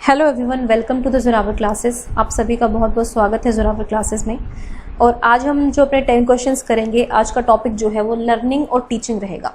Hello everyone, welcome to the Zorawar classes. आप सभी का बहुत बहुत स्वागत है जोरावर क्लासेस में। और आज हम जो अपने 10 क्वेश्चंस करेंगे, आज का टॉपिक जो है वो लर्निंग और टीचिंग रहेगा।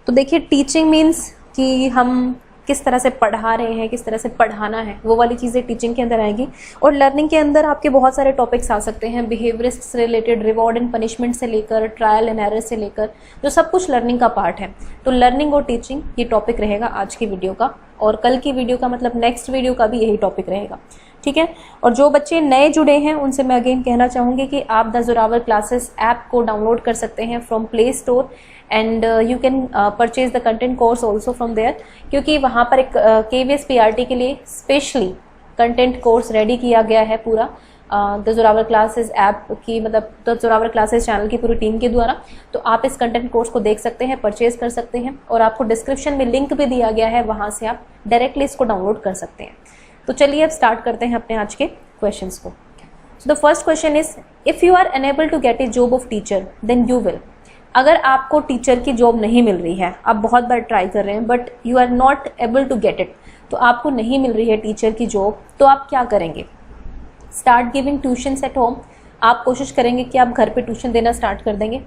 तो देखिए, टीचिंग मीन्स कि हम किस तरह से पढ़ा रहे हैं, किस तरह से पढ़ाना है, वो वाली चीज़ें टीचिंग के अंदर आएगी। और लर्निंग के अंदर आपके बहुत सारे टॉपिक्स आ सकते हैं, बिहेवियरिस्ट से रिलेटेड, रिवॉर्ड एंड पनिशमेंट से लेकर, ट्रायल एंड एरर से लेकर, जो सब कुछ लर्निंग का पार्ट है। तो लर्निंग और टीचिंग ये टॉपिक रहेगा आज की वीडियो का, और कल की वीडियो का मतलब नेक्स्ट वीडियो का भी यही टॉपिक रहेगा, ठीक है। और जो बच्चे नए जुड़े हैं उनसे मैं अगेन कहना चाहूँगी कि आप द जोरावर क्लासेस ऐप को डाउनलोड कर सकते हैं from play store, and you can purchase the content course also from there, क्योंकि वहाँ पर एक KVS PRT के लिए स्पेशली कंटेंट कोर्स रेडी किया गया है पूरा द जोरावर क्लासेस ऐप की, मतलब द जोरावर क्लासेस चैनल की पूरी टीम के द्वारा। तो आप इस कंटेंट कोर्स को देख सकते हैं, परचेज कर सकते हैं, और आपको डिस्क्रिप्शन में लिंक भी दिया गया है, वहाँ से आप डायरेक्टली इसको डाउनलोड कर सकते हैं। तो चलिए अब स्टार्ट करते हैं अपने आज के क्वेश्चंस को। So the first question is, if you are unable to get a job of teacher then you will. अगर आपको टीचर की जॉब नहीं मिल रही है, आप बहुत बार ट्राई कर रहे हैं but you are not able to get it, तो आपको नहीं मिल रही है टीचर की जॉब, तो आप क्या करेंगे? Start giving tuitions at home. आप कोशिश करेंगे कि आप घर पे ट्यूशन देना स्टार्ट कर देंगे।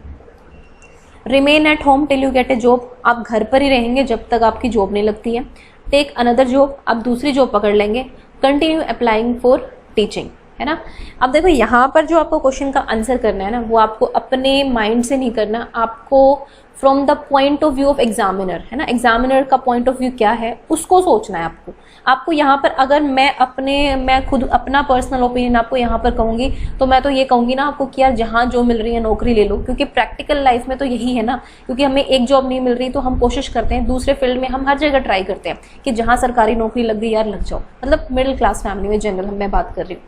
Remain at home till you get a job. आप घर पर ही रहेंगे जब तक आपकी जॉब नहीं लगती है। Take another job. आप दूसरी जॉब पकड़ लेंगे। कंटिन्यू अप्लाइंग फॉर टीचिंग, है ना। अब देखो, यहाँ पर जो आपको क्वेश्चन का आंसर करना है ना, वो आपको अपने माइंड से नहीं करना, आपको from the point of view of examiner, है ना। एग्जामिनर का पॉइंट ऑफ व्यू क्या है उसको सोचना है आपको यहाँ पर। अगर मैं खुद अपना पर्सनल ओपिनियन आपको यहाँ पर कहूँगी, तो मैं तो ये कहूँगी ना आपको कि यार जहाँ जो मिल रही है नौकरी ले लो, क्योंकि प्रैक्टिकल लाइफ में तो यही है ना। क्योंकि हमें एक जॉब नहीं मिल रही तो हम कोशिश करते हैं दूसरे फील्ड में, हम हर जगह ट्राई करते हैं कि जहाँ सरकारी नौकरी लग गई यार लग जाओ, मतलब मिडिल क्लास फैमिली में जनरल मैं बात कर रही हूँ।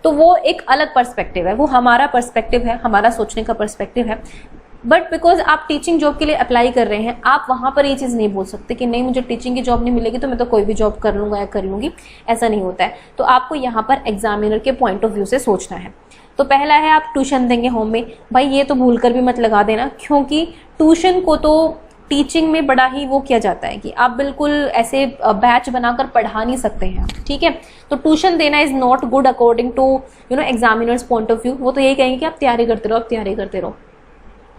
तो वो एक अलग पर्सपेक्टिव है, वो हमारा पर्सपेक्टिव है, हमारा सोचने का पर्सपेक्टिव है। बट बिकॉज आप टीचिंग जॉब के लिए अप्लाई कर रहे हैं, आप वहां पर ये चीज़ नहीं बोल सकते कि नहीं मुझे टीचिंग की जॉब नहीं मिलेगी तो मैं तो कोई भी जॉब कर लूँगा या कर लूँगी, ऐसा नहीं होता है। तो आपको यहाँ पर एग्जामिनर के पॉइंट ऑफ व्यू से सोचना है। तो पहला है आप ट्यूशन देंगे होम में। भाई ये तो भूल कर भी मत लगा देना, क्योंकि ट्यूशन को तो टीचिंग में बड़ा ही वो किया जाता है कि आप बिल्कुल ऐसे बैच बनाकर पढ़ा नहीं सकते हैं, ठीक है। तो ट्यूशन देना is not good according to examiners point of view. वो तो यही कहेंगे कि आप तैयारी करते रहो, आप तैयारी करते रहो,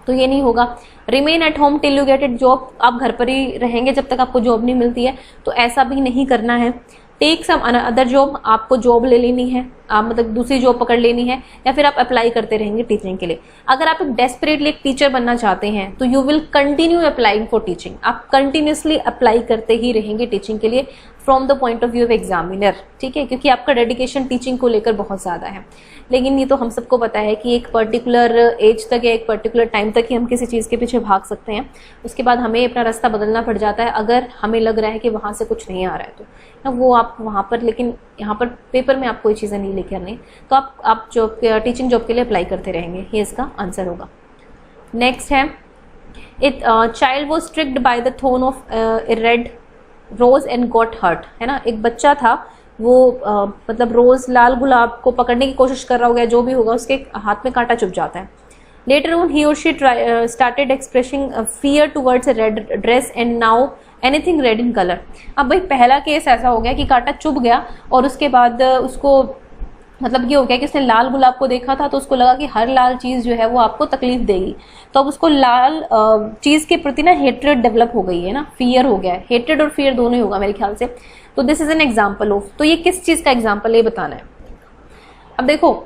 तो ये नहीं होगा। Remain at home till you get it job. आप घर पर ही रहेंगे जब तक आपको जॉब नहीं मिलती है, तो ऐसा भी नहीं करना है। Take some other job. आपको जॉब ले लेनी है, आप मतलब दूसरी जॉब पकड़ लेनी है, या फिर आप अप्लाई करते रहेंगे टीचिंग के लिए। अगर आप डेस्परेटली एक टीचर बनना चाहते हैं तो you will continue applying for teaching. आप कंटिन्यूसली अप्लाई करते ही रहेंगे टीचिंग के लिए from the point of view of examiner, ठीक है, क्योंकि आपका डेडिकेशन टीचिंग को लेकर बहुत ज़्यादा है। लेकिन ये तो हम सबको पता है कि एक पर्टिकुलर एज तक या एक पर्टिकुलर टाइम तक ही हम किसी चीज़ के पीछे भाग सकते हैं, उसके बाद हमें अपना रास्ता बदलना पड़ जाता है अगर हमें लग रहा है कि वहाँ से कुछ नहीं आ रहा है तो ना, वो आप वहाँ पर, लेकिन यहाँ पर पेपर में आपको ये चीज़ें नहीं लेकर आनी, तो आप जॉब टीचिंग जॉब के लिए अप्लाई करते रहेंगे, ये इसका आंसर होगा। नेक्स्ट है, it child was stricked by the thorn of red rose and got hurt, है ना। एक बच्चा था, वो मतलब रोज लाल गुलाब को पकड़ने की कोशिश कर रहा होगा, जो भी होगा उसके हाथ में कांटा चुभ जाता है। लेटर ऑन ही और she started expressing fear towards a red dress and now anything red in colour. अब भाई पहला केस ऐसा हो गया कि कांटा चुभ गया, और उसके बाद उसको मतलब ये हो गया कि उसने लाल गुलाब को देखा था तो उसको लगा कि हर लाल चीज़ जो है वो आपको तकलीफ देगी, तो अब उसको लाल चीज़ के प्रति ना हेट्रेड डेवलप हो गई है ना, फियर हो गया है। हेट्रेड और फियर दोनों ही होगा मेरे ख्याल से। तो this is an example of, तो ये किस चीज़ का एग्जाम्पल है बताना है। अब देखो,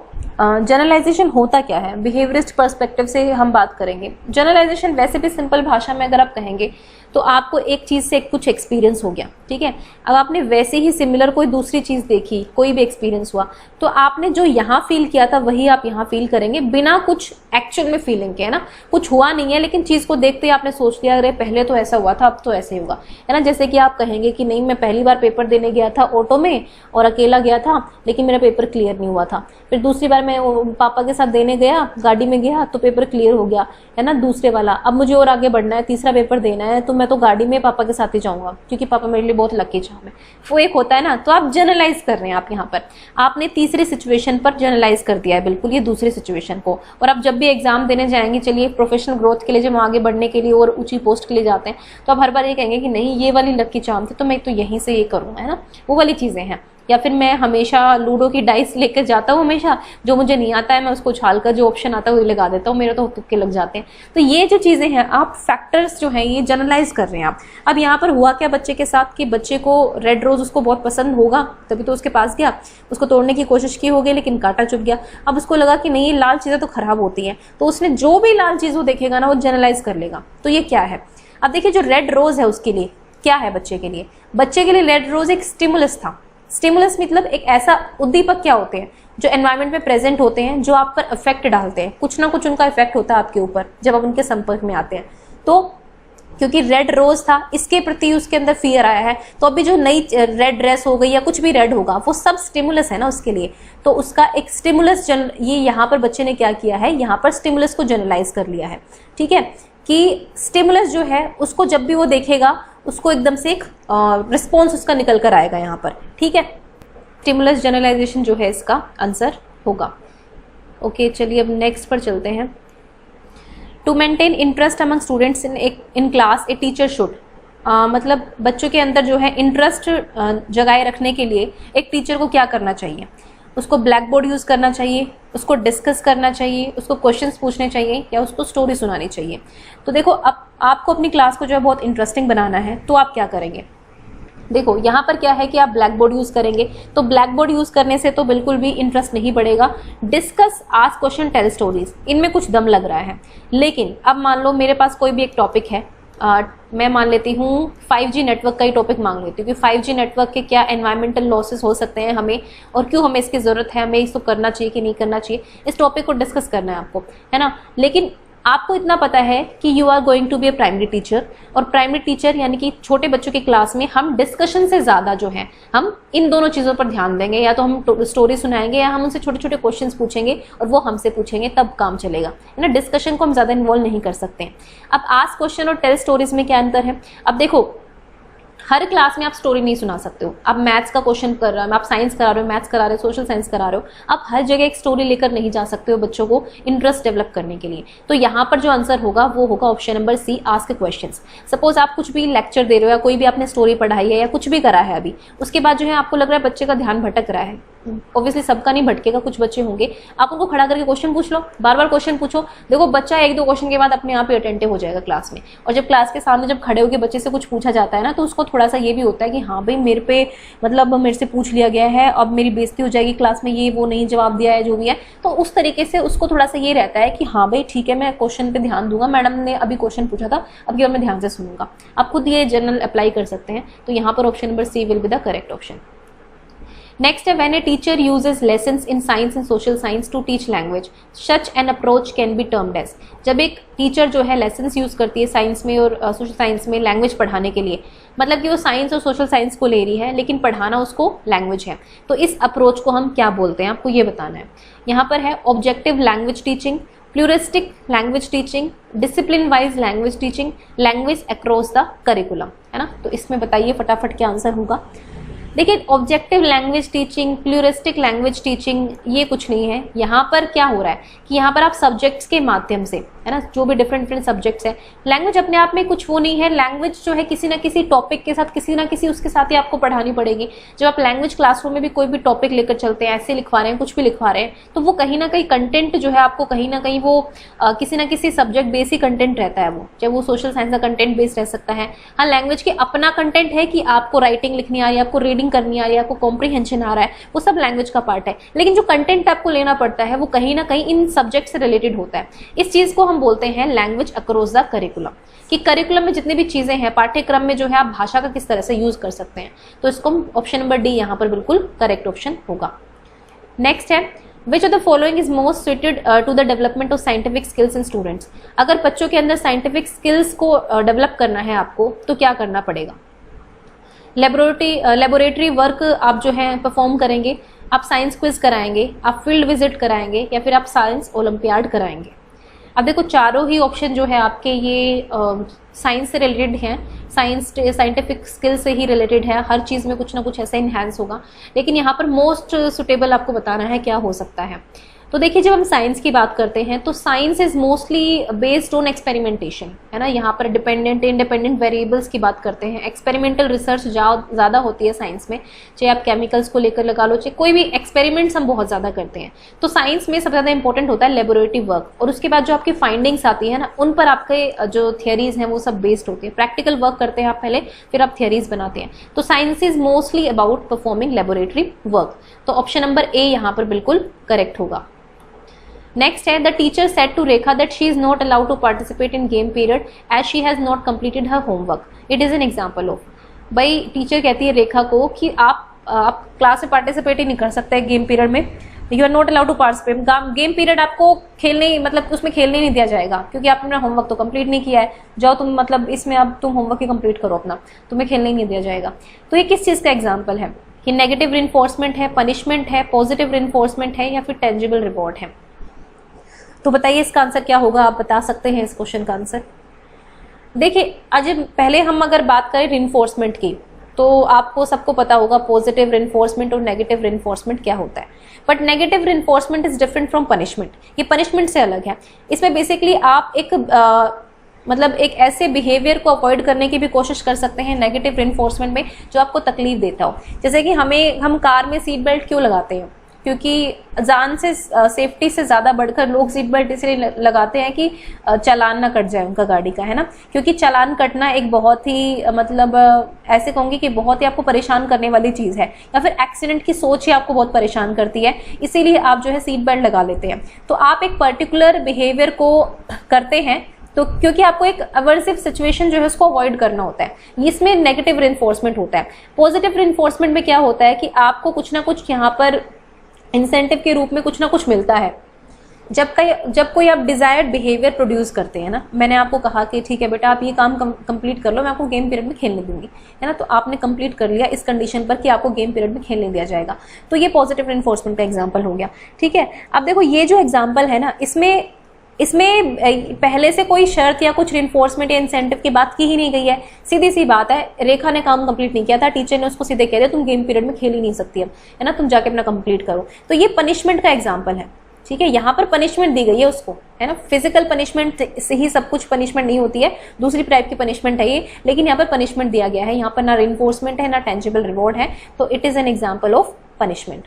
जनरलाइजेशन होता क्या है, बिहेवियरिस्ट पर्सपेक्टिव से हम बात करेंगे। जनरलाइजेशन वैसे भी सिंपल भाषा में अगर आप कहेंगे तो आपको एक चीज़ से कुछ एक्सपीरियंस हो गया, ठीक है। अब आपने वैसे ही सिमिलर कोई दूसरी चीज़ देखी, कोई भी एक्सपीरियंस हुआ, तो आपने जो यहाँ फील किया था वही आप यहाँ फील करेंगे, बिना कुछ एक्चुअल में फीलिंग के, है ना। कुछ हुआ नहीं है लेकिन चीज़ को देखते ही आपने सोच लिया अरे पहले तो ऐसा हुआ था अब तो ऐसे ही होगा, है ना। जैसे कि आप कहेंगे कि नहीं मैं पहली बार पेपर देने गया था ऑटो में और अकेला गया था, लेकिन मेरा पेपर क्लियर नहीं हुआ था। फिर दूसरी बार मैं पापा के साथ देने गया, गाड़ी में गया तो पेपर क्लियर हो गया, है ना, दूसरे वाला। अब मुझे और आगे बढ़ना है, तीसरा पेपर देना है, तो मैं तो गाड़ी में पापा के साथ ही जाऊंगा क्योंकि पापा मेरे लिए बहुत लकी चार्म है। वो एक होता है ना, तो आप जनरलाइज कर रहे हैं। आप यहाँ पर आपने तीसरी सिचुएशन पर जनरलाइज कर दिया है बिल्कुल ये दूसरी सिचुएशन को। और आप जब भी एग्जाम देने जाएंगे, चलिए प्रोफेशनल ग्रोथ के लिए, जब आगे बढ़ने के लिए और ऊंची पोस्ट के लिए जाते हैं, तो आप हर बार ये कहेंगे कि नहीं ये वाली लकी चार्म थी तो मैं तो यहीं से ये करूँगा, है ना। वो वाली चीज़ें हैं। या फिर मैं हमेशा लूडो की डाइस लेकर जाता हूँ, हमेशा जो मुझे नहीं आता है मैं उसको उछाल कर जो ऑप्शन आता है वही लगा देता हूँ, मेरे तो तुक्के लग जाते हैं। तो ये जो चीज़ें हैं आप फैक्टर्स जो हैं ये जनरलाइज कर रहे हैं आप। अब यहाँ पर हुआ क्या बच्चे के साथ कि बच्चे को रेड रोज उसको बहुत पसंद होगा तभी तो उसके पास गया, उसको तोड़ने की कोशिश की होगी लेकिन कांटा चुभ गया। अब उसको लगा कि नहीं ये लाल चीज़ें तो खराब होती हैं, तो उसने जो भी लाल चीज़ वो देखेगा ना वो जनरलाइज कर लेगा। तो ये क्या है, अब देखिए जो रेड रोज है उसके लिए क्या है, बच्चे के लिए रेड रोज एक स्टिमुलस था। स्टिमुलस मतलब एक ऐसा उद्दीपक क्या होते हैं जो एनवायरनमेंट में प्रेजेंट होते हैं, जो आप पर इफेक्ट डालते हैं, कुछ ना कुछ उनका इफेक्ट होता है आपके ऊपर जब आप उनके संपर्क में आते हैं। तो क्योंकि रेड रोज था इसके प्रति उसके अंदर फियर आया है, तो अभी जो नई रेड ड्रेस हो गई या कुछ भी रेड होगा वो सब स्टिमुलस है ना उसके लिए। तो उसका एक स्टिमुलस ये यहाँ पर बच्चे ने क्या किया है, यहाँ पर स्टिमुलस को जनरलाइज कर लिया है। ठीक है, कि स्टिमुलस जो है उसको जब भी वो देखेगा उसको एकदम से एक रिस्पॉन्स उसका निकल कर आएगा यहाँ पर। ठीक है, स्टिमुलस जनरलाइजेशन जो है इसका आंसर होगा। ओके चलिए अब नेक्स्ट पर चलते हैं। To maintain interest among students in class a teacher should, मतलब बच्चों के अंदर जो है इंटरेस्ट जगाए रखने के लिए एक टीचर को क्या करना चाहिए, उसको ब्लैक बोर्ड यूज़ करना चाहिए, उसको डिस्कस करना चाहिए, उसको क्वेश्चंस पूछने चाहिए या उसको स्टोरी सुनानी चाहिए। तो देखो अब आपको अपनी क्लास को जो है बहुत इंटरेस्टिंग बनाना है तो आप क्या करेंगे। देखो यहाँ पर क्या है कि आप ब्लैक बोर्ड यूज़ करेंगे, तो ब्लैक बोर्ड यूज़ करने से तो बिल्कुल भी इंटरेस्ट नहीं बढ़ेगा। Discuss, ask question, tell stories, इनमें कुछ दम लग रहा है। लेकिन अब मान लो मेरे पास कोई भी एक टॉपिक है, मैं मान लेती हूँ 5G नेटवर्क का ही टॉपिक मांग लेती हूँ कि 5G नेटवर्क के क्या एनवायरमेंटल लॉसेस हो सकते हैं हमें और क्यों हमें इसकी ज़रूरत है, हमें इसको करना चाहिए कि नहीं करना चाहिए, इस टॉपिक को डिस्कस करना है आपको, है ना। लेकिन आपको इतना पता है कि you are going to be a primary teacher, और प्राइमरी टीचर यानी कि छोटे बच्चों की क्लास में हम डिस्कशन से ज़्यादा जो है हम इन दोनों चीज़ों पर ध्यान देंगे, या तो हम स्टोरी सुनाएंगे या हम उनसे छोटे छोटे क्वेश्चंस पूछेंगे और वो हमसे पूछेंगे, तब काम चलेगा, है ना। डिस्कशन को हम ज़्यादा इन्वॉल्व नहीं कर सकते। अब आस्क क्वेश्चन और टेल स्टोरीज में क्या अंतर है। अब देखो हर क्लास में आप स्टोरी नहीं सुना सकते हो। आप मैथ्स का क्वेश्चन कर रहे हो, आप साइंस करा रहे हो, मैथ्स करा रहे हो, सोशल साइंस करा रहे हो, आप हर जगह एक स्टोरी लेकर नहीं जा सकते हो बच्चों को इंटरेस्ट डेवलप करने के लिए। तो यहाँ पर जो आंसर होगा वो होगा option number C, ask questions. Suppose आप कुछ भी लेक्चर दे रहे हो या कोई भी आपने स्टोरी पढ़ाई है या कुछ भी करा है अभी, उसके बाद जो है आपको लग रहा है बच्चे का ध्यान भटक रहा है, ऑब्वियसली सबका नहीं भटकेगा, कुछ बच्चे होंगे, आप उनको खड़ा करके क्वेश्चन पूछ लो, बार बार क्वेश्चन पूछो। देखो बच्चा एक दो क्वेश्चन के बाद अपने आप ही अटेंटिव हो जाएगा क्लास में। और जब क्लास के सामने जब खड़े होकर बच्चे से कुछ पूछा जाता है ना, तो उसको थोड़ा सा ये भी होता है कि हाँ भाई मेरे पे मतलब मेरे से पूछ लिया गया है, अब मेरी बेइज्जती हो जाएगी क्लास में, ये वो नहीं जवाब दिया है जो भी है। तो उस तरीके से उसको थोड़ा सा ये रहता है कि हाँ भाई ठीक है मैं क्वेश्चन पे ध्यान दूंगा, मैडम ने अभी क्वेश्चन पूछा था अब की बार मैं ध्यान से सुनूंगा। आप खुद ये जनरल अप्लाई कर सकते हैं। तो यहाँ पर option number C will be the correct option. Next है when a teacher uses lessons in science and social science to teach language, such an approach can be termed as. जब एक teacher जो है लेसन्स यूज करती है science में और social science में लैंग्वेज पढ़ाने के लिए, मतलब कि वो साइंस और सोशल साइंस को ले रही है लेकिन पढ़ाना उसको लैंग्वेज है, तो इस अप्रोच को हम क्या बोलते हैं आपको ये बताना है। यहाँ पर है objective language teaching, pluralistic language teaching, discipline wise language teaching, language across the curriculum, है ना। तो इसमें बताइए फटाफट क्या आंसर होगा। देखिए objective language teaching, pluralistic language teaching ये कुछ नहीं है। यहाँ पर क्या हो रहा है कि यहाँ पर आप सब्जेक्ट्स के माध्यम से, है ना, जो भी डिफरेंट सब्जेक्ट्स है, लैंग्वेज अपने आप में कुछ वो नहीं है। लैंग्वेज जो है किसी ना किसी टॉपिक के साथ, किसी ना किसी उसके साथ ही आपको पढ़ानी पड़ेगी। जब आप लैंग्वेज क्लासरूम में भी कोई भी टॉपिक लेकर चलते हैं, ऐसे लिखवा रहे हैं, कुछ भी लिखवा रहे हैं, तो वो कहीं ना कहीं कंटेंट जो है आपको कहीं ना कहीं वो किसी ना किसी सब्जेक्ट बेस ही कंटेंट रहता है। वो चाहे वो सोशल साइंस का कंटेंट बेस रह सकता है। हाँ लैंग्वेज के अपना कंटेंट है कि आपको राइटिंग लिखनी आ रही है, आपको रीडिंग करनी आ रही है, आपको कॉम्प्रीहेंशन आ रहा है, वो सब लैंग्वेज का पार्ट है। लेकिन जो कंटेंट आपको लेना पड़ता है वो कहीं ना कहीं इन सब्जेक्ट से रिलेटेड होता है। इस चीज को हम बोलते हैं लैंग्वेज अक्रॉस द करिकुलम, कि करिकुलम में जितनी भी चीजें हैं, पाठ्यक्रम में जो है आप भाषा का किस तरह से यूज कर सकते हैं। तो इसको ऑप्शन नंबर डी यहाँ पर बिल्कुल करेक्ट ऑप्शन होगा। नेक्स्ट है which of the following is most suited to the development of scientific skills in students. अगर बच्चों के अंदर साइंटिफिक स्किल्स को डेवलप करना है आपको तो क्या करना पड़ेगा। लेबोरेटरी वर्क आप जो है परफॉर्म करेंगे, आप साइंस क्विज कराएंगे, आप फील्ड विजिट कराएंगे, या फिर आप साइंस ओलंपियाड कराएंगे। अब देखो चारों ही ऑप्शन जो है आपके ये साइंस से रिलेटेड हैं, साइंटिफिक स्किल से ही रिलेटेड है। हर चीज़ में कुछ ना कुछ ऐसा इन्हेंस होगा, लेकिन यहाँ पर मोस्ट सुटेबल आपको बताना है क्या हो सकता है। तो देखिए जब हम साइंस की बात करते हैं तो science is mostly based on experimentation, है ना। यहाँ पर डिपेंडेंट इंडिपेंडेंट वेरिएबल्स की बात करते हैं, एक्सपेरिमेंटल रिसर्च ज़्यादा होती है साइंस में, चाहे आप केमिकल्स को लेकर लगा लो, चाहे कोई भी एक्सपेरिमेंट्स हम बहुत ज़्यादा करते हैं। तो साइंस में सबसे ज़्यादा इंपॉर्टेंट होता है लेबोरेटरी वर्क, और उसके बाद जो आपकी फाइंडिंग्स आती है ना, उन पर आपके जो थियरीज हैं वो सब बेस्ड होती है। प्रैक्टिकल वर्क करते हैं आप पहले, फिर आप थियरीज बनाते हैं। तो science is mostly about performing laboratory work. तो ऑप्शन नंबर ए यहाँ पर बिल्कुल करेक्ट होगा। नेक्स्ट है, the teacher said to Rekha that she is not allowed to participate in game period as she has not completed her homework, it is an example of. भाई teacher कहती है रेखा को कि आप क्लास में पार्टिसिपेट ही नहीं कर सकते गेम पीरियड में, you are not allowed to participate. Game period आपको खेलने, मतलब उसमें खेलने नहीं दिया जाएगा क्योंकि आपने अपना होमवर्क तो कंप्लीट नहीं किया है। जाओ तुम, मतलब इसमें अब तुम होमवर्क ही कंप्लीट करो अपना, तुम्हें खेलने ही नहीं दिया जाएगा। तो ये किस चीज़ का एग्जाम्पल है कि नेगेटिव रिइंफोर्समेंट है, पनिशमेंट है, पॉजिटिव रिइंफोर्समेंट है, या फिर टेंजिबल रिवॉर्ड है। तो बताइए इसका आंसर क्या होगा, आप बता सकते हैं इस क्वेश्चन का आंसर। देखिए आज पहले हम अगर बात करें रिइंफोर्समेंट की, तो आपको सबको पता होगा पॉजिटिव रिइंफोर्समेंट और नेगेटिव रिइंफोर्समेंट क्या होता है। But negative reinforcement is different from punishment, ये पनिशमेंट से अलग है। इसमें बेसिकली आप मतलब एक ऐसे बिहेवियर को अवॉइड करने की भी कोशिश कर सकते हैं नेगेटिव रिइंफोर्समेंट में जो आपको तकलीफ देता हो। जैसे कि हम कार में सीट बेल्ट क्यों लगाते हैं, क्योंकि जान से सेफ्टी से ज़्यादा बढ़कर लोग सीट बेल्ट इसलिए लगाते हैं कि चालान ना कट जाए उनका गाड़ी का, है ना। क्योंकि चालान कटना एक बहुत ही मतलब ऐसे कहूँगी कि बहुत ही आपको परेशान करने वाली चीज़ है, या फिर एक्सीडेंट की सोच ही आपको बहुत परेशान करती है, इसीलिए आप जो है सीट बेल्ट लगा लेते हैं। तो आप एक पर्टिकुलर बिहेवियर को करते हैं तो क्योंकि आपको एक अवर्सिव सिचुएशन जो है उसको अवॉइड करना होता है, इसमें नेगेटिव रिइंफोर्समेंट होता है। पॉजिटिव रिइंफोर्समेंट में क्या होता है कि आपको कुछ ना कुछ यहाँ पर इंसेंटिव के रूप में कुछ ना कुछ मिलता है। जब कोई आप डिजायर्ड बिहेवियर प्रोड्यूस करते हैं ना, मैंने आपको कहा कि ठीक है बेटा आप ये काम कंप्लीट कर लो, मैं आपको गेम पीरियड में खेलने दूंगी, है ना। तो आपने कंप्लीट कर लिया इस कंडीशन पर कि आपको गेम पीरियड में खेलने दिया जाएगा, तो ये पॉजिटिव रिइंफोर्समेंट का एग्जाम्पल हो गया। ठीक है, अब देखो ये जो एग्जाम्पल है ना, इसमें पहले से कोई शर्त या कुछ रिइंफोर्समेंट या इंसेंटिव की बात की ही नहीं गई है। सीधी सी बात है, रेखा ने काम कंप्लीट नहीं किया था, टीचर ने उसको सीधे कह दिया तुम गेम पीरियड में खेल ही नहीं सकती अब, है ना, तुम जाके अपना कंप्लीट करो। तो ये पनिशमेंट का एग्जाम्पल है। ठीक है, यहाँ पर पनिशमेंट दी गई है उसको, है ना। फिजिकल पनिशमेंट से ही सब कुछ पनिशमेंट नहीं होती है, दूसरी टाइप की पनिशमेंट है ये, लेकिन यहाँ पर पनिशमेंट दिया गया है। यहाँ पर ना रिइंफोर्समेंट है ना टेंजिबल रिवॉर्ड है, तो it is an example of punishment.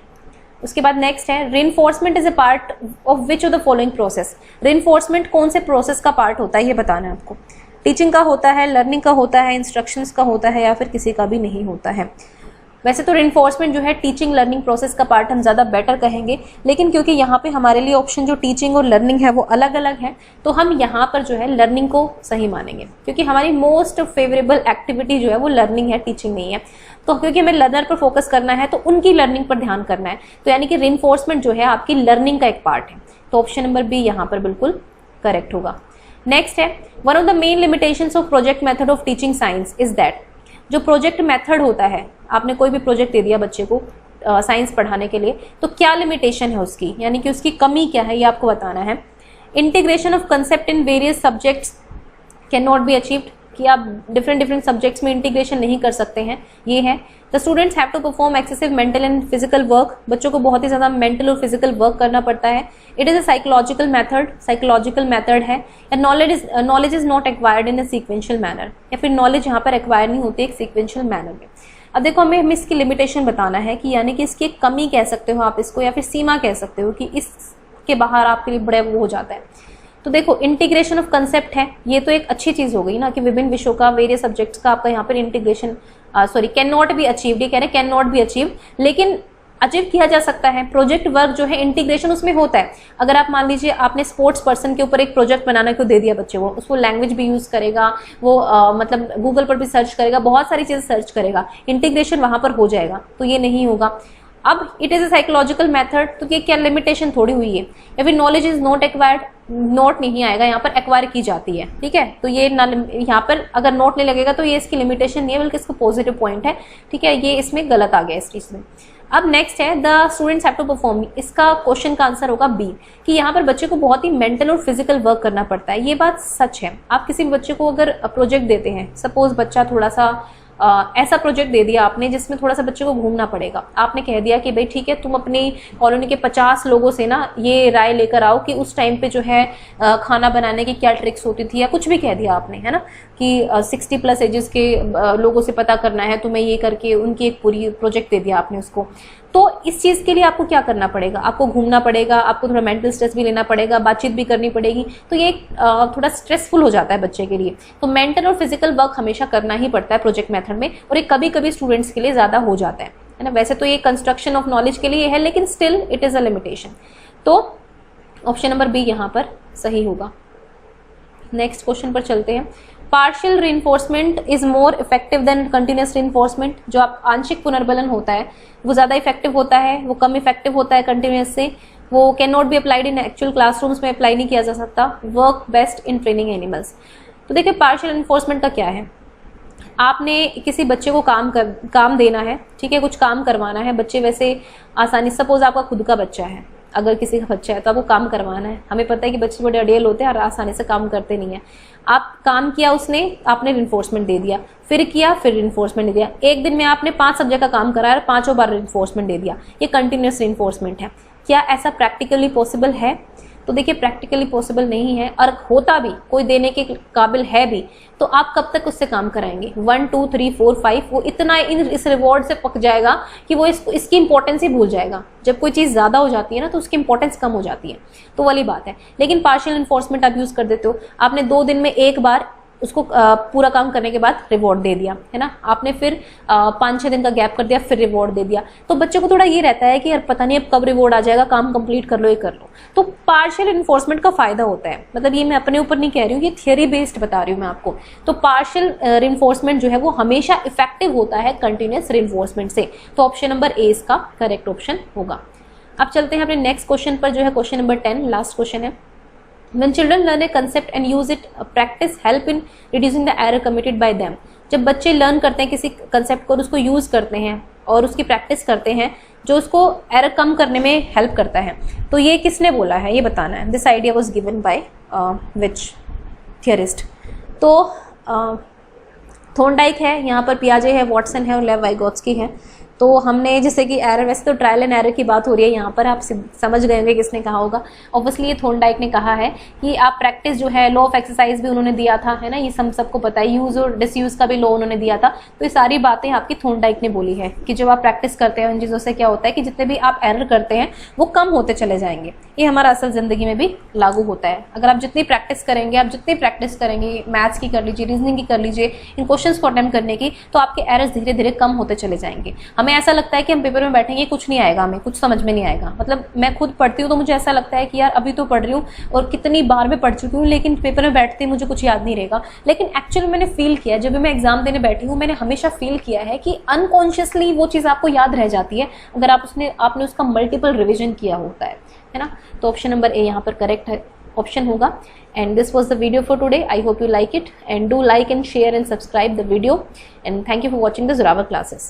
उसके बाद नेक्स्ट है, reinforcement is a part of which of the following process. Reinforcement कौन से प्रोसेस का पार्ट होता है ये बताना है आपको। टीचिंग का होता है, लर्निंग का होता है, इंस्ट्रक्शंस का होता है, या फिर किसी का भी नहीं होता है। वैसे तो रिइंफोर्समेंट जो है टीचिंग लर्निंग प्रोसेस का पार्ट हम ज़्यादा बेटर कहेंगे, लेकिन क्योंकि यहाँ पे हमारे लिए ऑप्शन जो टीचिंग और लर्निंग है वो अलग अलग है, तो हम यहाँ पर जो है लर्निंग को सही मानेंगे, क्योंकि हमारी मोस्ट फेवरेबल एक्टिविटी जो है वो लर्निंग है, टीचिंग नहीं है। तो क्योंकि हमें लर्नर पर फोकस करना है तो उनकी लर्निंग पर ध्यान करना है, तो यानी कि रिइंफोर्समेंट जो है आपकी लर्निंग का एक पार्ट है। तो ऑप्शन नंबर बी यहाँ पर बिल्कुल करेक्ट होगा। नेक्स्ट है, one of the main limitations of project method of teaching science is that. जो प्रोजेक्ट मेथड होता है, आपने कोई भी प्रोजेक्ट दे दिया बच्चे को साइंस पढ़ाने के लिए, तो क्या लिमिटेशन है उसकी, यानी कि उसकी कमी क्या है ये आपको बताना है। Integration of concept in various subjects can not be achieved, कि आप डिफरेंट सब्जेक्ट्स में इंटीग्रेशन नहीं कर सकते हैं, ये है। The students have to perform excessive mental and physical work, बच्चों को बहुत ही ज़्यादा मेंटल और फिजिकल वर्क करना पड़ता है। It is a psychological method है। Knowledge is not acquired in a sequential manner, या फिर नॉलेज यहाँ पर एक्वायर नहीं होती एक सीक्वेंशियल मैनर में। अब देखो हमें इसकी लिमिटेशन बताना है, कि यानी कि इसकी एक कमी कह सकते हो आप इसको, या फिर सीमा कह सकते हो कि इसके बाहर आपके लिए बड़े वो हो जाता है। तो देखो इंटीग्रेशन ऑफ कंसेप्ट है, ये तो एक अच्छी चीज हो गई ना, कि विभिन्न विषयों का, वेरियस सब्जेक्ट्स का आपका यहाँ पर integration can not be achieved, ये कह रहे कैन नॉट बी अचीव्ड, लेकिन अचीव किया जा सकता है। प्रोजेक्ट वर्क जो है इंटीग्रेशन उसमें होता है। अगर आप मान लीजिए आपने स्पोर्ट्स पर्सन के ऊपर एक प्रोजेक्ट बनाने को दे दिया बच्चे को, उसको लैंग्वेज भी यूज करेगा, वो मतलब गूगल पर भी सर्च करेगा, बहुत सारी चीजें सर्च करेगा, इंटीग्रेशन वहां पर हो जाएगा, तो ये नहीं होगा। अब it is a psychological method, तो ये क्या लिमिटेशन थोड़ी हुई है। या फिर knowledge is not acquired, note नहीं आएगा, यहाँ पर एक्वायर की जाती है, ठीक है। तो ये यहाँ पर अगर नोट नहीं लगेगा तो ये इसकी लिमिटेशन नहीं है, बल्कि इसका पॉजिटिव पॉइंट है, ठीक है। ये इसमें गलत आ गया इस चीज में। अब नेक्स्ट है, the students have to perform, इसका क्वेश्चन का आंसर होगा बी, कि यहाँ पर बच्चे को बहुत ही मेंटल और फिजिकल वर्क करना पड़ता है। ये बात सच है। आप किसी भी बच्चे को अगर प्रोजेक्ट देते हैं, सपोज बच्चा थोड़ा सा ऐसा प्रोजेक्ट दे दिया आपने जिसमें थोड़ा सा बच्चे को घूमना पड़ेगा। आपने कह दिया कि भाई ठीक है, तुम अपनी कॉलोनी के 50 लोगों से ना ये राय लेकर आओ कि उस टाइम पे जो है खाना बनाने की क्या ट्रिक्स होती थी, या कुछ भी कह दिया आपने, है ना, कि 60+ एजेस के लोगों से पता करना है तुम्हें, ये करके उनकी एक पूरी प्रोजेक्ट दे दिया आपने उसको। तो इस चीज़ के लिए आपको क्या करना पड़ेगा, आपको घूमना पड़ेगा, आपको थोड़ा मेंटल स्ट्रेस भी लेना पड़ेगा, बातचीत भी करनी पड़ेगी, तो ये थोड़ा स्ट्रेसफुल हो जाता है बच्चे के लिए। तो मेंटल और फिजिकल वर्क हमेशा करना ही पड़ता है प्रोजेक्ट मेथड में, और ये कभी कभी स्टूडेंट्स के लिए ज़्यादा हो जाता है ना। वैसे तो ये कंस्ट्रक्शन ऑफ नॉलेज के लिए है, लेकिन still it is a limitation. तो ऑप्शन नंबर बी यहाँ पर सही होगा। नेक्स्ट क्वेश्चन पर चलते हैं। Partial reinforcement is more effective than continuous reinforcement. जो आप आंशिक पुनर्बलन होता है वो ज़्यादा इफेक्टिव होता है, वो कम इफेक्टिव होता है कंटिन्यूस से। वो can not be applied in actual classrooms में अप्लाई नहीं किया जा सकता। Work best in training animals. तो देखिए पार्शियल रीइंफोर्समेंट का क्या है, आपने किसी बच्चे को काम देना है, ठीक है, कुछ काम करवाना है, बच्चे वैसे आसानी, सपोज आपका खुद का बच्चा है, अगर किसी का बच्चा है तो आपको काम करवाना है। हमें पता है कि बच्चे बड़े अड़ियल होते हैं और आसानी से काम करते नहीं है। आप काम किया, उसने आपने रिइंफोर्समेंट दे दिया, फिर किया, फिर रिइंफोर्समेंट दे दिया। एक दिन में आपने 5 सब्जेक्ट का काम कराया और 5 बार रिइंफोर्समेंट दे दिया, ये कंटिन्यूस रिइंफोर्समेंट है। क्या ऐसा प्रैक्टिकली पॉसिबल है? तो देखिए प्रैक्टिकली पॉसिबल नहीं है, और होता भी कोई देने के काबिल है भी तो आप कब तक उससे काम कराएंगे? 1 2 3 4 5 वो इतना इस रिवॉर्ड से पक जाएगा कि वो इसकी इंपॉर्टेंस ही भूल जाएगा। जब कोई चीज़ ज़्यादा हो जाती है ना तो उसकी इंपॉर्टेंस कम हो जाती है, तो वाली बात है। लेकिन पार्शियल इन्फोर्समेंट आप यूज़ कर देते हो, आपने 2 दिन में एक बार उसको पूरा काम करने के बाद रिवॉर्ड दे दिया, है ना, आपने फिर 5-6 दिन का गैप कर दिया, फिर रिवॉर्ड दे दिया, तो बच्चे को थोड़ा ये रहता है कि यार पता नहीं अब कब रिवॉर्ड आ जाएगा, काम कंप्लीट कर लो, ये कर लो। तो पार्शियल इन्फोर्समेंट का फायदा होता है, मतलब ये मैं अपने ऊपर नहीं कह रही हूँ, ये थियरी बेस्ड बता रही हूँ मैं आपको। तो पार्शियल रिइंफोर्समेंट जो है वो हमेशा इफेक्टिव होता है कंटिन्यूस रिइंफोर्समेंट से। तो ऑप्शन नंबर ए इसका करेक्ट ऑप्शन होगा। अब चलते हैं अपने नेक्स्ट क्वेश्चन पर, जो है क्वेश्चन नंबर 10, लास्ट क्वेश्चन है। When children learn a concept and use it, practice help in reducing the error committed by them. जब बच्चे लर्न करते हैं किसी कंसेप्ट को और उसको यूज़ करते हैं और उसकी प्रैक्टिस करते हैं, जो उसको एरर कम करने में हेल्प करता है। तो ये किसने बोला है, ये बताना है। This idea was given by which theorist? तो थॉर्नडाइक है, यहाँ पर पियाजे है, वॉटसन है और लेव वाइगोत्स्की है। तो हमने जैसे कि एरर, वैसे तो ट्रायल एंड एरर की बात हो रही है यहाँ पर, आप समझ गए होंगे किसने कहा होगा। ऑब्वियसली ये थॉर्नडाइक ने कहा है कि आप प्रैक्टिस जो है, लॉ ऑफ एक्सरसाइज भी उन्होंने दिया था, है ना, ये सबको पता है। यूज़ और डिसयूज का भी लॉ उन्होंने दिया था। तो ये सारी बातें आपकी थॉर्नडाइक ने बोली है कि जब आप प्रैक्टिस करते हैं उन चीज़ों से क्या होता है कि जितने भी आप एरर करते हैं वो कम होते चले जाएंगे। ये हमारा असल ज़िंदगी में भी लागू होता है। अगर आप जितनी प्रैक्टिस करेंगे, मैथ्स की कर लीजिए, रीजनिंग की कर लीजिए, इन क्वेश्चन को अटेम्प्ट करने की, तो आपके एरर्स धीरे धीरे कम होते चले जाएंगे। हमें ऐसा लगता है कि हम पेपर में बैठेंगे, कुछ नहीं आएगा, हमें कुछ समझ में नहीं आएगा। मतलब मैं खुद पढ़ती हूँ तो मुझे ऐसा लगता है कि यार अभी तो पढ़ रही हूँ और कितनी बार मैं पढ़ चुकी हूँ, लेकिन पेपर में बैठते ही मुझे कुछ याद नहीं रहेगा। लेकिन एक्चुअली मैंने फील किया, जब भी मैं एग्जाम देने बैठी हूँ, मैंने हमेशा फील किया है कि अनकॉन्शियसली वो चीज़ आपको याद रह जाती है अगर आपने उसका मल्टीपल रिविजन किया होता है ना। तो ऑप्शन नंबर ए यहाँ पर करेक्ट है ऑप्शन होगा। And this was the video for today. I hope you like it, and do like and share and subscribe the video, and thank you for watching the Zorawar classes.